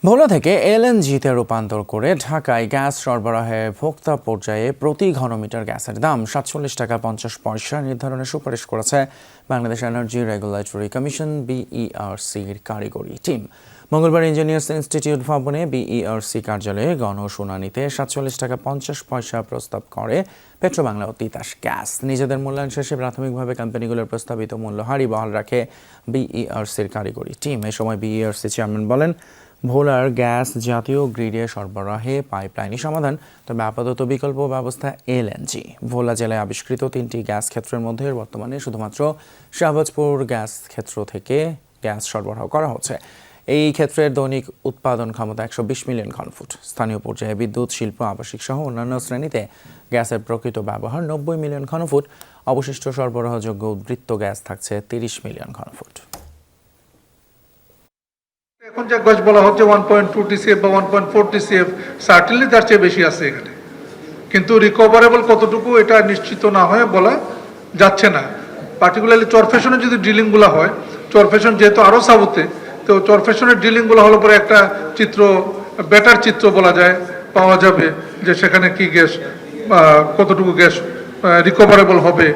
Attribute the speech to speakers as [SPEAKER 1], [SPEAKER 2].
[SPEAKER 1] ভোলা থেকে এলএনজিতে রূপান্তর করে ঢাকায় গ্যাস সরবরাহে ভোক্তা পর্যায়ে প্রতি ঘনমিটার গ্যাসের দাম ৪৭ টাকা ৫০ পয়সা নির্ধারণের সুপারিশ করেছে বাংলাদেশ এনার্জি রেগুলেটরি কমিশন বিইআরসির কারিগরি টিম। মঙ্গলবার ইঞ্জিনিয়ার্স ইনস্টিটিউট ভবনে বিইআরসি কার্যালয়ে গণশুনানিতে ৪৭ টাকা ৫০ পয়সা প্রস্তাব করে পেট্রোবাংলা ও তিতাস গ্যাস। নিজেদের মূল্যায়ন শেষে প্রাথমিকভাবে কোম্পানিগুলোর প্রস্তাবিত মূল্যহারই বহাল রাখে বিইআরসির কারিগরি টিম। এ সময় বিইআরসি চেয়ারম্যান বলেন, ভোলার গ্যাস জাতীয় গ্রিডে সরবরাহে পাইপলাইনই সমাধান, তবে আপাতত বিকল্প ব্যবস্থা এলএনজি। ভোলা জেলায় আবিষ্কৃত ৩টি গ্যাস ক্ষেত্রের মধ্যে বর্তমানে শুধুমাত্র শাহবাজপুর গ্যাস ক্ষেত্র থেকে গ্যাস সরবরাহ করা হচ্ছে। এই ক্ষেত্রের দৈনিক উৎপাদন ক্ষমতা ১২০ মিলিয়ন ঘনফুট। স্থানীয় পর্যায়ে বিদ্যুৎ, শিল্প, আবাসিক সহ অন্যান্য শ্রেণীতে গ্যাসের প্রকৃত ব্যবহার ৯০ মিলিয়ন ঘনফুট। অবশিষ্ট সরবরাহযোগ্য উদ্বৃত্ত গ্যাস থাকছে ৩০ মিলিয়ন ঘনফুট।
[SPEAKER 2] এখন যে গ্যাস বলা হচ্ছে 1.2 টিসিএফ বা 1.4 টিসিএফ, সার্টেনলি তার চেয়ে বেশি আছে এখানে, কিন্তু রিকভারেবল কতটুকু এটা নিশ্চিত না হয়ে বলা যাচ্ছে না। পার্টিকুলারলি চরফেশনের যদি ড্রিলিংগুলো হয়, চরফেশন যেহেতু আরও সাউথে, তো চরফেশনের ড্রিলিংগুলো হলো পরে একটা চিত্র, বেটার চিত্র বলা যায় পাওয়া যাবে যে সেখানে কি গ্যাস, কতটুকু গ্যাস রিকভারেবল হবে।